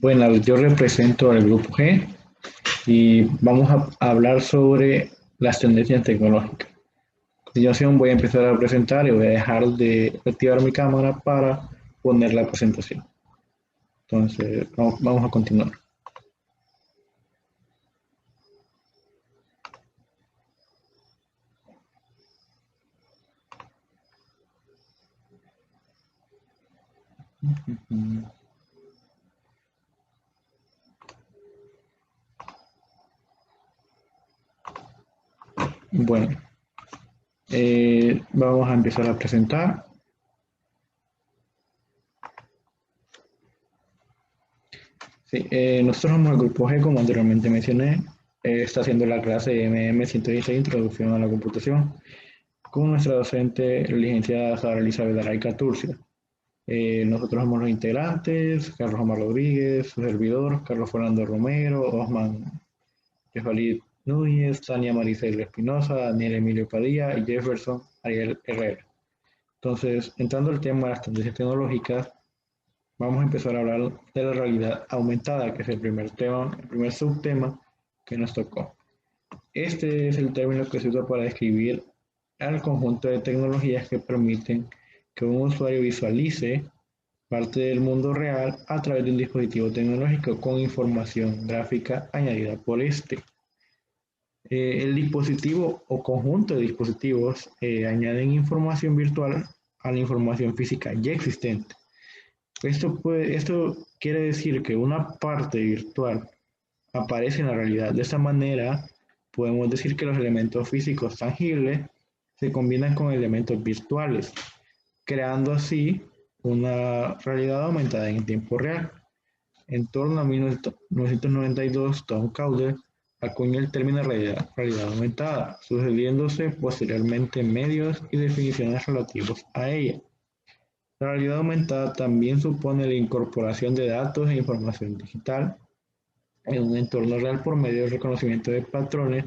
Bueno, yo represento al grupo G y vamos a hablar sobre las tendencias tecnológicas. A continuación voy a empezar a presentar y voy a dejar de activar mi cámara para poner la presentación. Entonces, vamos a continuar. Bueno, vamos a empezar a presentar. Sí, nosotros somos el grupo G, como anteriormente mencioné. Está haciendo la clase MM116, Introducción a la Computación, con nuestra docente, la licenciada Sara Elizabeth Araica Turcia. Nosotros somos los integrantes: Carlos Omar Rodríguez, su servidor, Carlos Fernando Romero, Osman Jefalid Núñez, Tania Maricel Espinosa, Daniel Emilio Padilla y Jefferson Ariel Herrera. Entonces, entrando al tema de las tendencias tecnológicas, vamos a empezar a hablar de la realidad aumentada, que es el primer tema, el primer subtema que nos tocó. Este es el término que se usa para describir al conjunto de tecnologías que permiten que un usuario visualice parte del mundo real a través de un dispositivo tecnológico con información gráfica añadida por este. El dispositivo o conjunto de dispositivos añaden información virtual a la información física ya existente. Esto quiere decir que una parte virtual aparece en la realidad. De esta manera, podemos decir que los elementos físicos tangibles se combinan con elementos virtuales, creando así una realidad aumentada en tiempo real. En torno a 1992, Tom Cowder acuñó el término realidad aumentada, sucediéndose posteriormente medios y definiciones relativos a ella. La realidad aumentada también supone la incorporación de datos e información digital en un entorno real por medio del reconocimiento de patrones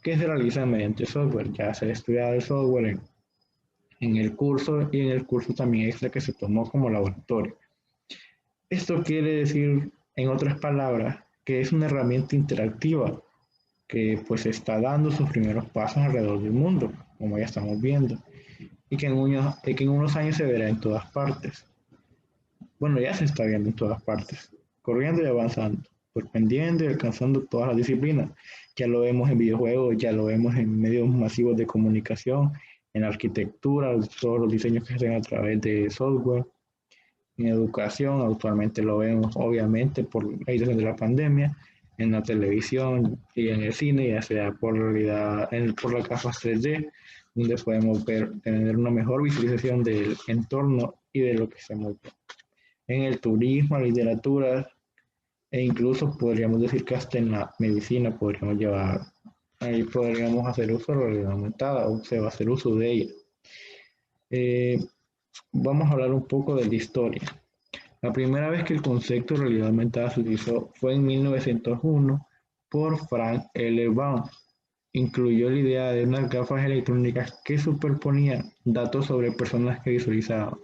que se realizan mediante software. Ya se ha estudiado el software en el curso y en el curso también extra que se tomó como laboratorio. Esto quiere decir, en otras palabras, que es una herramienta interactiva que pues está dando sus primeros pasos alrededor del mundo, como ya estamos viendo, y que en unos años se verá en todas partes. Bueno, ya se está viendo en todas partes, corriendo y avanzando, sorprendiendo y alcanzando todas las disciplinas. Ya lo vemos en videojuegos, ya lo vemos en medios masivos de comunicación, en arquitectura, todos los diseños que se hacen a través de software, en educación. Actualmente lo vemos obviamente por la situación de la pandemia, en la televisión y en el cine, ya sea por las gafas 3D, donde podemos tener una mejor visualización del entorno y de lo que estamos viendo. En el turismo, la literatura e incluso podríamos decir que hasta en la medicina ahí podríamos hacer uso de la realidad aumentada o se va a hacer uso de ella. Eh, Vamos a hablar un poco de la historia. La primera vez que el concepto de realidad aumentada se utilizó fue en 1901 por Frank L. Baum. Incluyó la idea de unas gafas electrónicas que superponían datos sobre personas que visualizaban.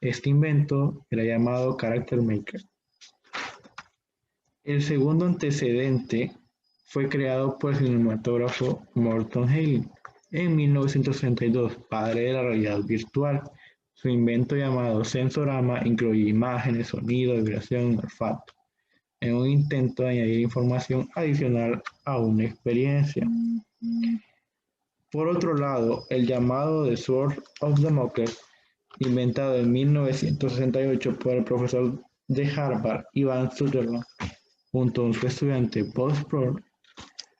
Este invento era llamado Character Maker. El segundo antecedente fue creado por el cinematógrafo Morton Hale en 1962, padre de la realidad virtual. Su invento, llamado Sensorama, incluye imágenes, sonido, vibración y olfato, en un intento de añadir información adicional a una experiencia. Por otro lado, el llamado The Sword of Damocles, inventado en 1968 por el profesor de Harvard, Ivan Sutherland, junto a su estudiante Paul Sprott.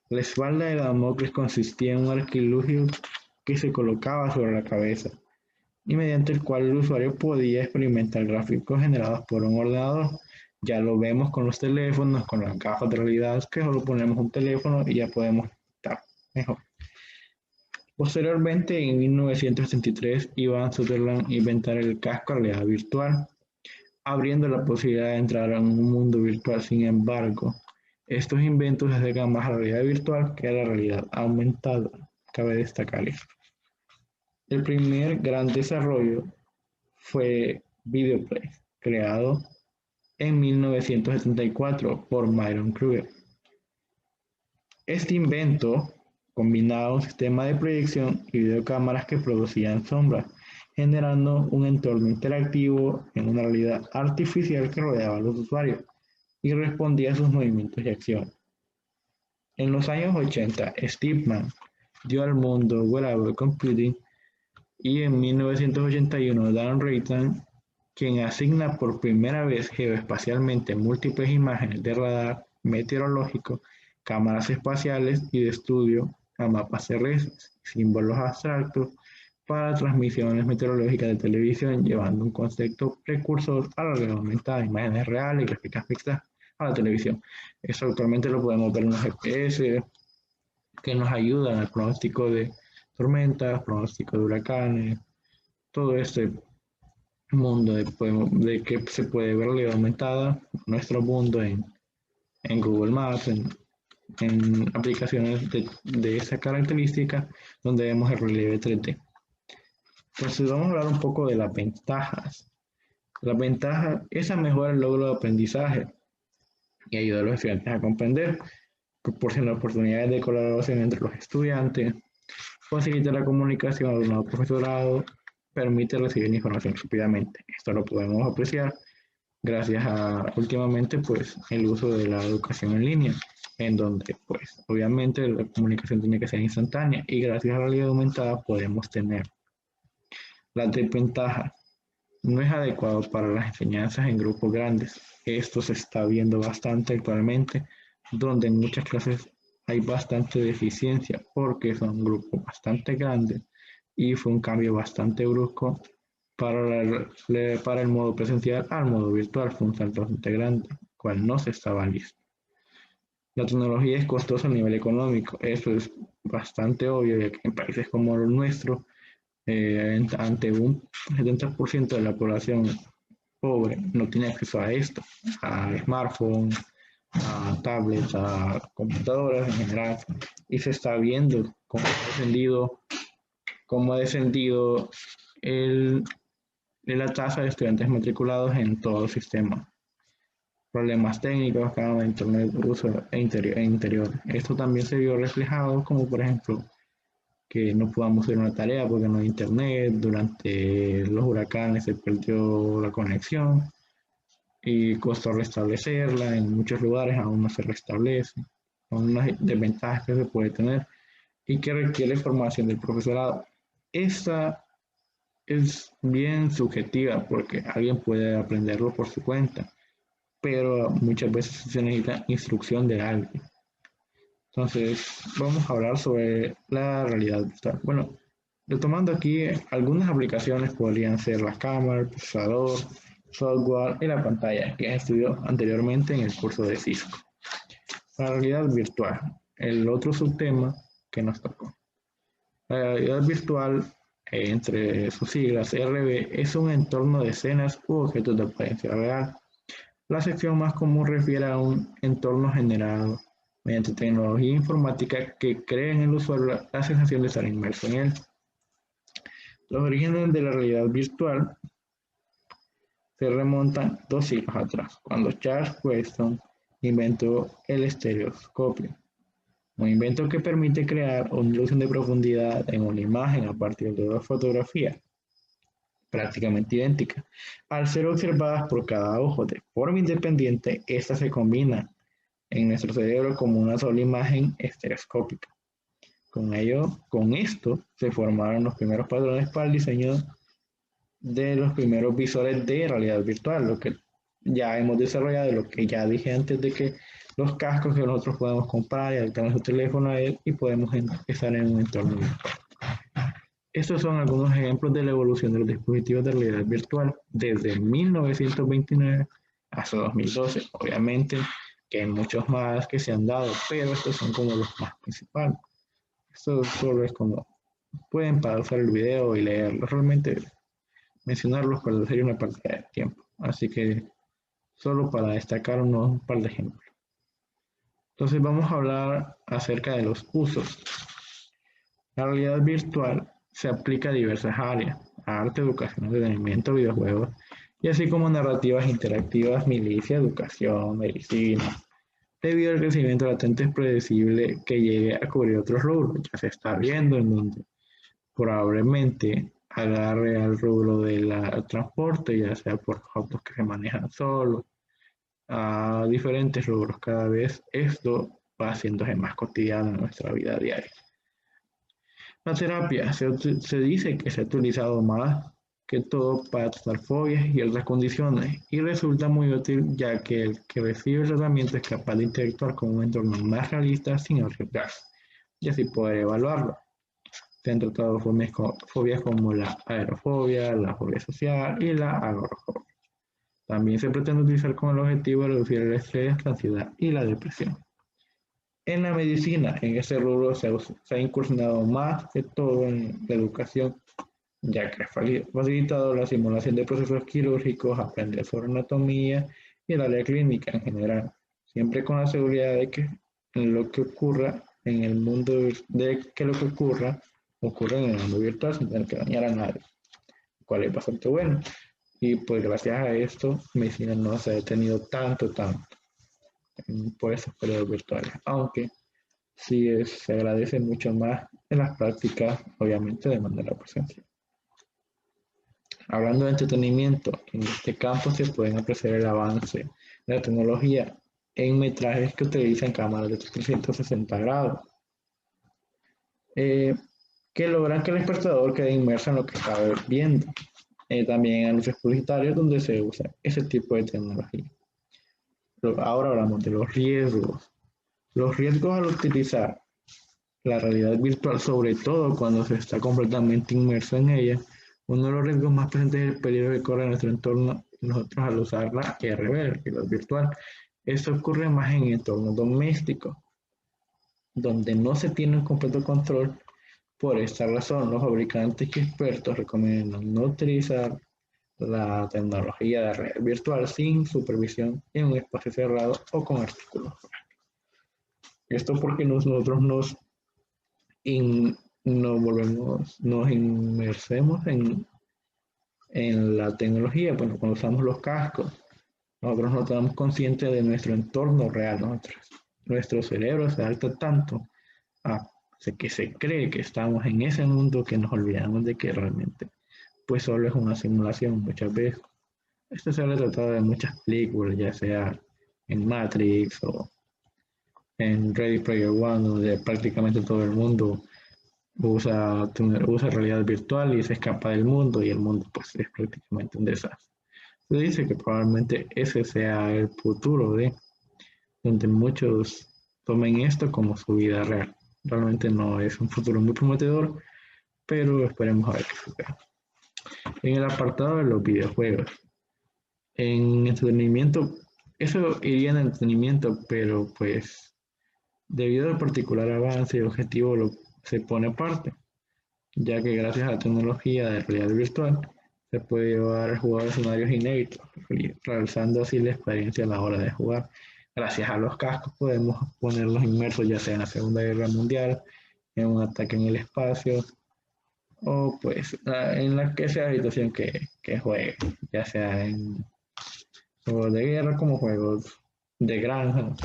La espalda de Damocles consistía en un artilugio que se colocaba sobre la cabeza y mediante el cual el usuario podía experimentar gráficos generados por un ordenador. Ya lo vemos con los teléfonos, con las gafas de realidad, que solo ponemos un teléfono y ya podemos estar mejor. Posteriormente, en 1963, Ivan Sutherland inventó el casco de realidad virtual, abriendo la posibilidad de entrar en un mundo virtual. Sin embargo, estos inventos se acercan más a la realidad virtual que a la realidad aumentada. Cabe destacar esto. El primer gran desarrollo fue Videoplay, creado en 1974 por Myron Kruger. Este invento combinaba un sistema de proyección y videocámaras que producían sombras, generando un entorno interactivo en una realidad artificial que rodeaba a los usuarios y respondía a sus movimientos y acciones. En los años 80, Steve Mann dio al mundo Wearable Computing y en 1981 Dan Rayton, quien asigna por primera vez geoespacialmente múltiples imágenes de radar meteorológico, cámaras espaciales y de estudio a mapas terrestres, símbolos abstractos para transmisiones meteorológicas de televisión, llevando un concepto precursor a la realidad aumentada, imágenes reales y gráficas mixtas a la televisión. Eso actualmente lo podemos ver en los GPS, que nos ayudan al pronóstico de tormentas, pronóstico de huracanes, todo este mundo de que se puede ver realidad aumentada, nuestro mundo en Google Maps, en aplicaciones de esa característica, donde vemos el relieve 3D. Entonces vamos a hablar un poco de las ventajas. La ventaja, esa mejora el logro de aprendizaje y ayuda a los estudiantes a comprender, proporciona oportunidades de colaboración entre los estudiantes, facilita la comunicación al nuevo profesorado, permite recibir información rápidamente. Esto lo podemos apreciar gracias a últimamente pues el uso de la educación en línea, en donde pues obviamente la comunicación tiene que ser instantánea y gracias a la realidad aumentada podemos tener las desventajas. No es adecuado para las enseñanzas en grupos grandes. Esto se está viendo bastante actualmente, donde en muchas clases hay bastante deficiencia porque son grupos bastante grandes y fue un cambio bastante brusco para el modo presencial al modo virtual. Fue un salto bastante grande, cual no se estaba listo. La tecnología es costosa a nivel económico. Eso es bastante obvio, ya que en países como el nuestro, ante un 70% de la población pobre no tiene acceso a esto, a smartphones, a tablets, a computadoras en general, y se está viendo cómo ha descendido el, la tasa de estudiantes matriculados en todo el sistema. Problemas técnicos, cada de internet, uso e interior. Esto también se vio reflejado, como por ejemplo, que no podamos hacer una tarea porque no hay internet, durante los huracanes se perdió la conexión y costó restablecerla, en muchos lugares aún no se restablece, son unas desventajas que se puede tener y que requiere formación del profesorado. Esta es bien subjetiva porque alguien puede aprenderlo por su cuenta, pero muchas veces se necesita instrucción de alguien. Entonces, vamos a hablar sobre la realidad virtual. Bueno, retomando aquí, algunas aplicaciones podrían ser la cámara, el procesador, software y la pantalla, que he estudiado anteriormente en el curso de Cisco. La realidad virtual, el otro subtema que nos tocó. La realidad virtual, entre sus siglas RV, es un entorno de escenas u objetos de apariencia real. La sección más común refiere a un entorno generado mediante tecnología informática que crea en el usuario la sensación de estar inmerso en él. Los orígenes de la realidad virtual se remontan 2 siglos atrás, cuando Charles Weston inventó el estereoscopio, un invento que permite crear una ilusión de profundidad en una imagen a partir de dos fotografías prácticamente idénticas. Al ser observadas por cada ojo de forma independiente, estas se combinan en nuestro cerebro como una sola imagen estereoscópica. Con esto se formaron los primeros patrones para el diseño de los primeros visores de realidad virtual, lo que ya hemos desarrollado, lo que ya dije antes de que los cascos que nosotros podemos comprar y adaptar nuestro teléfono a él y podemos estar en un entorno virtual. Estos son algunos ejemplos de la evolución de los dispositivos de realidad virtual desde 1929 hasta 2012. Obviamente que hay muchos más que se han dado, pero estos son como los más principales. Esto solo es como pueden pausar el video y leerlo. Realmente mencionarlos para sería una partida de tiempo. Así que solo para destacar un par de ejemplos. Entonces vamos a hablar acerca de los usos. La realidad virtual se aplica a diversas áreas: arte, educación, entretenimiento, videojuegos y así como narrativas interactivas, milicia, educación, medicina, debido al crecimiento latente es predecible que llegue a cubrir otros rubros. Ya se está viendo en donde probablemente agarre al rubro del transporte, ya sea por los autos que se manejan solos, a diferentes rubros. Cada vez esto va haciéndose más cotidiano en nuestra vida diaria. La terapia se dice que se ha utilizado más que todo para tratar fobias y otras condiciones y resulta muy útil ya que el que recibe el tratamiento es capaz de interactuar con un entorno más realista sin arriesgarse y así poder evaluarlo. Se han tratado fobias como la aerofobia, la fobia social y la agorafobia. También se pretende utilizar con el objetivo de reducir el estrés, la ansiedad y la depresión. En la medicina, en ese rubro se ha incursionado más que todo en la educación, ya que ha facilitado la simulación de procesos quirúrgicos, aprender sobre anatomía y el área clínica en general, siempre con la seguridad de que lo que ocurra en el mundo, de que lo que ocurra en el mundo virtual sin tener que dañar a nadie, lo cual es bastante bueno. Y pues gracias a esto, medicina no se ha detenido tanto por esos periodos virtuales, aunque sí se agradece mucho más en las prácticas, obviamente de manera presencial. Hablando de entretenimiento, en este campo se pueden apreciar el avance de la tecnología en metrajes que utilizan cámaras de 360 grados, eh, que logran que el espectador quede inmerso en lo que está viendo. También en anuncios publicitarios donde se usa ese tipo de tecnología. Ahora hablamos de los riesgos. Los riesgos al utilizar la realidad virtual, sobre todo cuando se está completamente inmerso en ella, uno de los riesgos más presentes es el peligro que corre nuestro entorno nosotros al usar la RV, la realidad virtual. Esto ocurre más en entornos domésticos, donde no se tiene un completo control. Por esta razón, los fabricantes y expertos recomiendan no utilizar la tecnología de realidad virtual sin supervisión en un espacio cerrado o con artículos. Esto porque nosotros in, nos inmersemos en la tecnología, bueno, cuando usamos los cascos, nosotros no estamos conscientes de nuestro entorno real, nuestro cerebro se adapta tanto a que se cree que estamos en ese mundo que nos olvidamos de que realmente pues solo es una simulación muchas veces. Esto se ha tratado de muchas películas, ya sea en Matrix o en Ready Player One, donde prácticamente todo el mundo usa realidad virtual y se escapa del mundo y el mundo pues es prácticamente un desastre. Se dice que probablemente ese sea el futuro de donde muchos tomen esto como su vida real. Realmente no es un futuro muy prometedor, pero esperemos a ver qué sucede. En el apartado de los videojuegos, en entretenimiento, eso iría en entretenimiento, pero pues debido al particular avance y objetivo se pone aparte, ya que gracias a la tecnología de realidad virtual se puede llevar al jugador a escenarios inéditos, realizando así la experiencia a la hora de jugar. Gracias a los cascos podemos ponerlos inmersos ya sea en la Segunda Guerra Mundial, en un ataque en el espacio, o pues en la que sea la situación que juegue, ya sea en juegos de guerra como juegos de granja,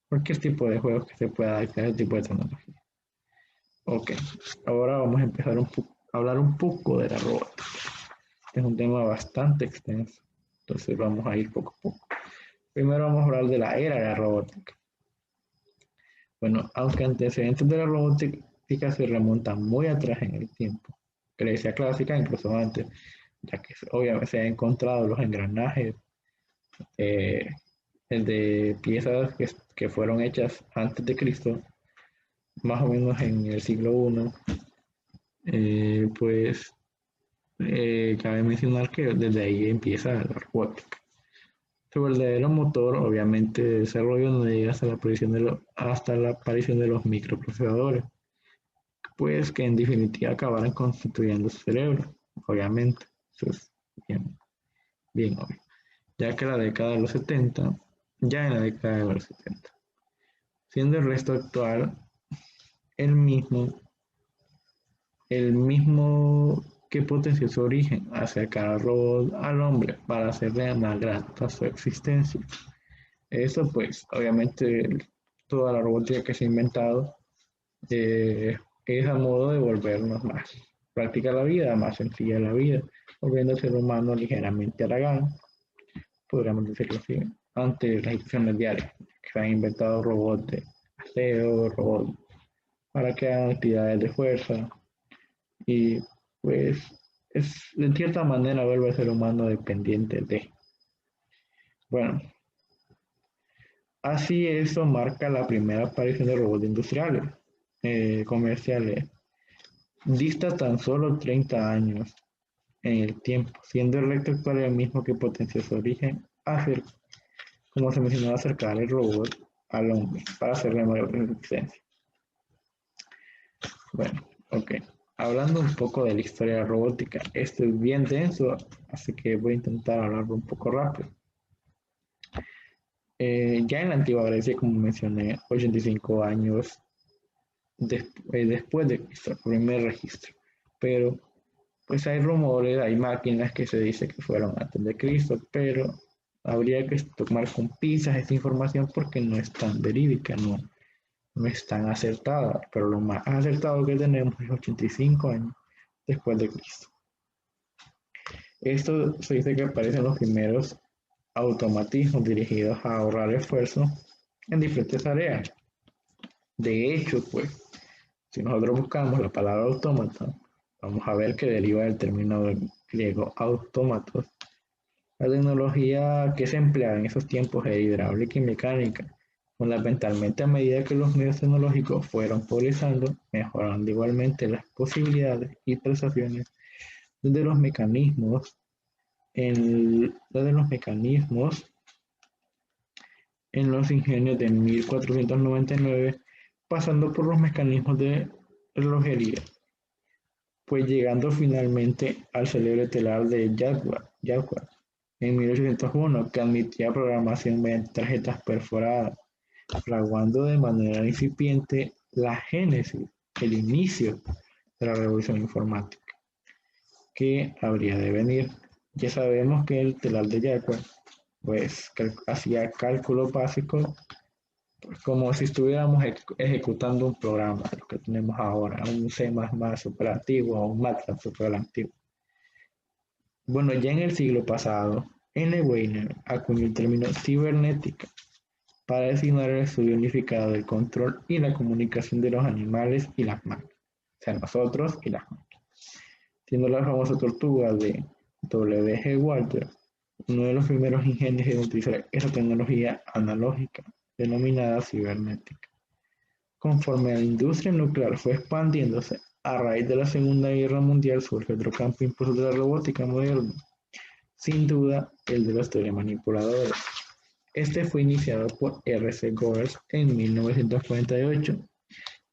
cualquier tipo de juegos que se pueda adaptar a ese tipo de tecnología. Ok, ahora vamos a empezar a hablar un poco de la robótica. Es un tema bastante extenso, entonces vamos a ir poco a poco. Primero vamos a hablar de la era de la robótica. Bueno, aunque antecedentes de la robótica se remontan muy atrás en el tiempo, Grecia clásica incluso antes, ya que obviamente se han encontrado los engranajes eh, de piezas que fueron hechas antes de Cristo, más o menos en el siglo I, pues cabe mencionar que desde ahí empieza la robótica. Su verdadero motor, obviamente, de desarrollo no llega hasta la aparición de los microprocesadores, pues que en definitiva acabaron constituyendo su cerebro, obviamente. Eso es bien, bien obvio. Ya que ya en la década de los 70, siendo el resto actual el mismo que potenció su origen, acercar al robot al hombre para hacerle más grata su existencia. Eso pues, obviamente, toda la robótica que se ha inventado es a modo de volvernos más práctica la vida, más sencilla la vida, volviendo al ser humano ligeramente haragán, podríamos decirlo así, ante las instituciones diarias, que se han inventado robots de aseo, robots para que hagan actividades de fuerza, y pues es de cierta manera vuelve al ser humano dependiente de. Bueno, así eso marca la primera aparición de robots industriales, comerciales. Dista tan solo 30 años en el tiempo, siendo el recto actual el mismo que potenció su origen, hacer, como se mencionó, acercar el robot al hombre para hacerle mayor resistencia. Bueno, ok. Hablando un poco de la historia de la robótica, esto es bien denso, así que voy a intentar hablarlo un poco rápido. Ya en la antigua Grecia, como mencioné, 85 años después de Cristo, el primer registro. Pero pues hay rumores, hay máquinas que se dice que fueron antes de Cristo, pero habría que tomar con pinzas esta información porque no es tan verídica, no es tan acertada, pero lo más acertado que tenemos es 85 años después de Cristo. Esto se dice que aparecen los primeros automatismos dirigidos a ahorrar esfuerzo en diferentes áreas. De hecho, pues, si nosotros buscamos la palabra autómata, vamos a ver que deriva del término griego autómatos. La tecnología que se empleaba en esos tiempos era hidráulica y mecánica. Fundamentalmente, a medida que los medios tecnológicos fueron progresando, mejorando igualmente las posibilidades y prestaciones de los mecanismos, en los ingenios de 1499, pasando por los mecanismos de relojería, pues llegando finalmente al célebre telar de Jaguar en 1801, que admitía programación mediante tarjetas perforadas, fraguando de manera incipiente la génesis, el inicio de la revolución informática que habría de venir. Ya sabemos que el telar de Jaguar pues hacía cálculo básico pues, como si estuviéramos ejecutando un programa, lo que tenemos ahora, un C++ super antiguo o un MATLAB super antiguo. Bueno, ya en el siglo pasado, N. Weyner acuñó el término cibernética para designar el estudio unificado del control y la comunicación de los animales y las máquinas, o sea, nosotros y las máquinas. Siendo la famosa tortuga de W. G. Walter uno de los primeros ingenios en utilizar esa tecnología analógica denominada cibernética. Conforme la industria nuclear fue expandiéndose, a raíz de la Segunda Guerra Mundial surge otro campo impulso de la robótica moderna, sin duda el de los telemanipuladores. Este fue iniciado por R. C. Goers en 1948,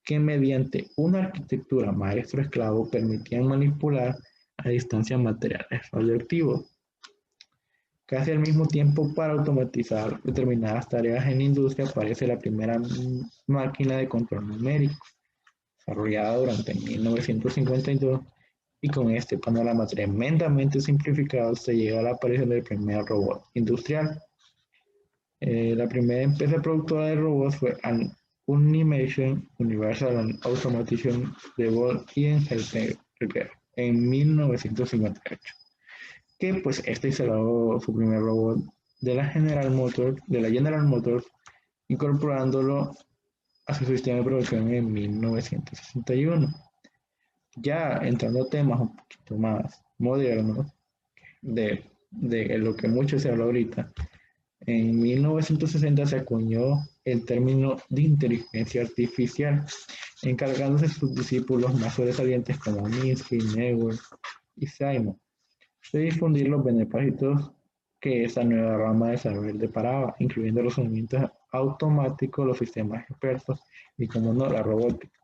que mediante una arquitectura maestro-esclavo permitían manipular a distancia materiales radioactivos. Casi al mismo tiempo, para automatizar determinadas tareas en la industria, aparece la primera máquina de control numérico, desarrollada durante 1952, y con este panorama tremendamente simplificado se llega a la aparición del primer robot industrial. La primera empresa productora de robots fue Unimation Universal Automation de Ball y Engelberg en 1958. Que pues este instaló su primer robot de la General Motors, incorporándolo a su sistema de producción en 1961. Ya entrando a temas un poquito más modernos de lo que mucho se habla ahorita, en 1960 se acuñó el término de inteligencia artificial, encargándose de sus discípulos más sobresalientes como Minsky, Neuer y Simon de difundir los beneplácitos que esta nueva rama de saber deparaba, incluyendo los movimientos automáticos, los sistemas expertos y, como no, la robótica.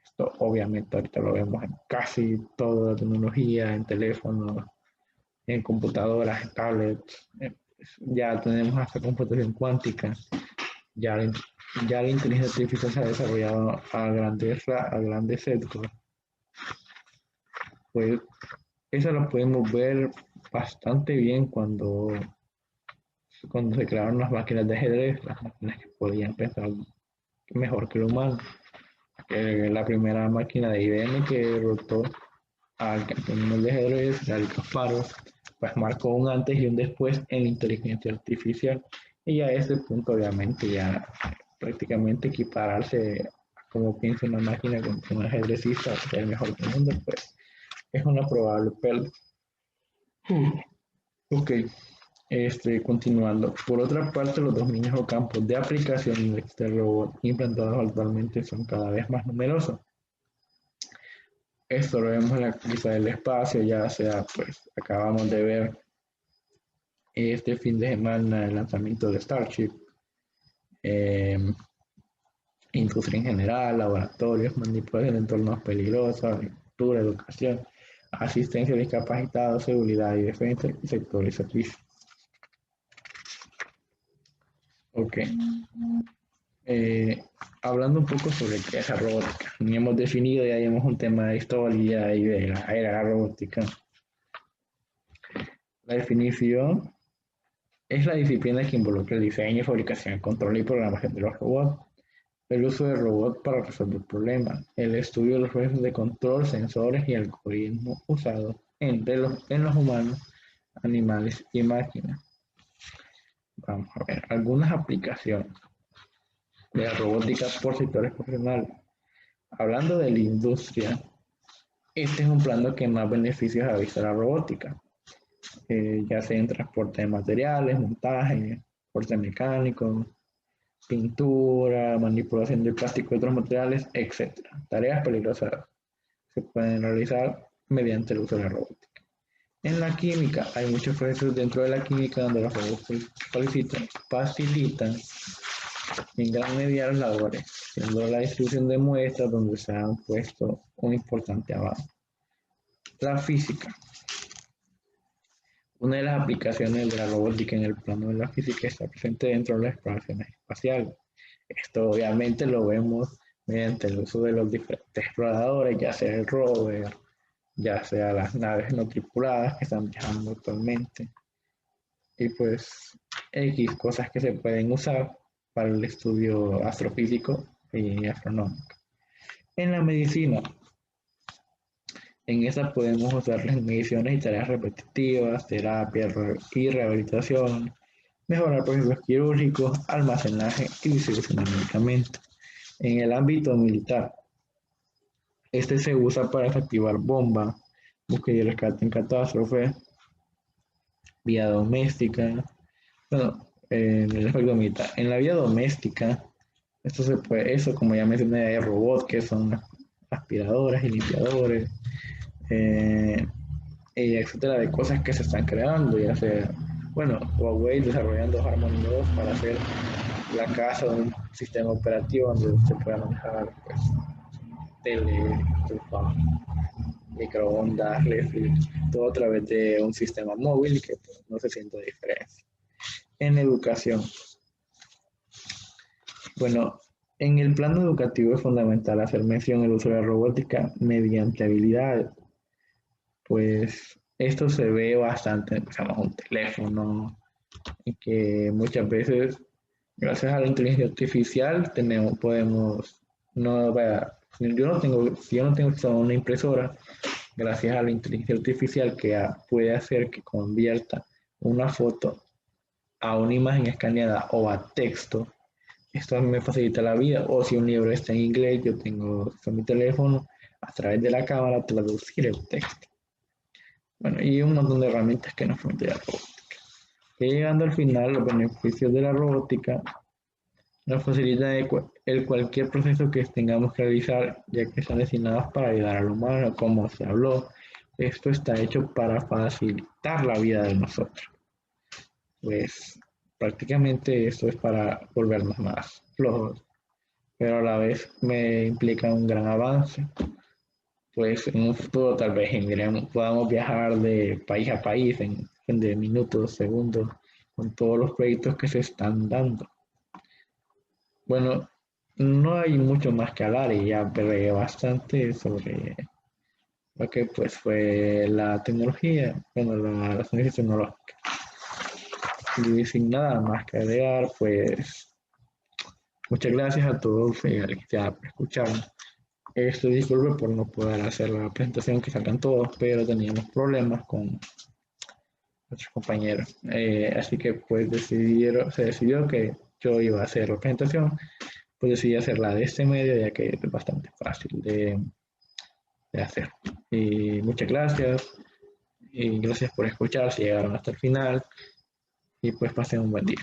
Esto obviamente ahorita lo vemos en casi toda la tecnología, en teléfonos, en computadoras, en tablets, ya tenemos hasta computación cuántica, ya la, ya la inteligencia artificial se ha desarrollado a grandes sesgos. Pues Eso lo podemos ver bastante bien cuando se crearon las máquinas de ajedrez, las máquinas que podían pensar mejor que el humano. La primera máquina de IBM que derrotó al campeón mundial de ajedrez, Garry Kasparov, pues marcó un antes y un después en la inteligencia artificial. Y a ese punto, obviamente, ya prácticamente equipararse a como piensa una máquina con un ajedrecista, o sea, el mejor del mundo, pues es una probable pérdida. Ok, continuando. Por otra parte, los dominios o campos de aplicación de este robot implantados actualmente son cada vez más numerosos. Esto lo vemos en la conquista del espacio, ya sea, pues, acabamos de ver este fin de semana el lanzamiento de Starship, eh, industria en general, laboratorios, manipulación de entornos peligrosos, agricultura, educación, asistencia a discapacitados, seguridad y defensa, sector y servicios. Ok. Eh, Hablando un poco sobre qué es la robótica, ni hemos definido, ya tenemos un tema de historia y de la era de la robótica. La definición es la disciplina que involucra el diseño, fabricación, control y programación de los robots, el uso de robots para resolver problemas, el estudio de los procesos de control, sensores y algoritmos usados en los humanos, animales y máquinas. Vamos a ver algunas aplicaciones de la robótica por sectores profesionales. Hablando de la industria, este es un plano que más beneficios ha visto la robótica, ya sea en transporte de materiales, montaje, corte mecánico, pintura, manipulación de plástico y otros materiales, etc. Tareas peligrosas se pueden realizar mediante el uso de la robótica. En la química, hay muchos procesos dentro de la química donde los robots facilitan en gran medida las labores, siendo la distribución de muestras donde se ha puesto un importante avance. La física. Una de las aplicaciones de la robótica en el plano de la física está presente dentro de las exploraciones espaciales. Esto obviamente lo vemos mediante el uso de los diferentes exploradores, ya sea el rover, ya sea las naves no tripuladas que están viajando actualmente, y pues X cosas que se pueden usar para el estudio astrofísico y astronómico. En la medicina, en esa podemos usar las mediciones y tareas repetitivas, terapia y rehabilitación, mejorar procesos quirúrgicos, almacenaje y distribución de medicamentos. En el ámbito militar, este se usa para desactivar bombas, búsqueda y rescate en catástrofe, vía doméstica, bueno, en el aspecto militar. En la vía doméstica, esto se puede, eso como ya mencioné, hay robots que son aspiradoras y limpiadores, eh, y etcétera, de cosas que se están creando, ya sea, bueno, Huawei desarrollando Harmony 2 para hacer la casa de un sistema operativo donde se pueda manejar pues, tele, estufa, microondas, refri, todo a través de un sistema móvil y que pues, no se sienta diferencia. En educación, bueno, en el plano educativo es fundamental hacer mención del uso de la robótica mediante habilidades, pues esto se ve bastante, empezamos un teléfono, en que muchas veces, gracias a la inteligencia artificial, podemos, no, vaya, si yo no tengo acceso a una impresora, gracias a la inteligencia artificial que puede hacer que convierta una foto a una imagen escaneada o a texto, esto me facilita la vida. O si un libro está en inglés, yo tengo con mi teléfono a través de la cámara traducir el texto. Bueno, y un montón de herramientas que nos permite la robótica. Y llegando al final, los beneficios de la robótica nos facilita cualquier proceso que tengamos que realizar, ya que están destinados para ayudar al humano, como se habló. Esto está hecho para facilitar la vida de nosotros. Pues prácticamente esto es para volvernos más flojos, pero a la vez me implica un gran avance. Pues en un futuro tal vez podamos viajar de país a país en de minutos, segundos, con todos los proyectos que se están dando. Bueno, no hay mucho más que hablar y ya peleé bastante sobre lo que pues fue la tecnología, bueno, las noticias tecnológicas. Y sin nada más que agregar, pues muchas gracias a todos por escucharme. Estoy disculpe por no poder hacer la presentación que salgan todos, pero teníamos problemas con nuestros compañeros. Así que pues se decidió que yo iba a hacer la presentación, pues decidí hacerla de este medio ya que es bastante fácil de hacer. Y muchas gracias y gracias por escuchar si llegaron hasta el final y pues pasen un buen día.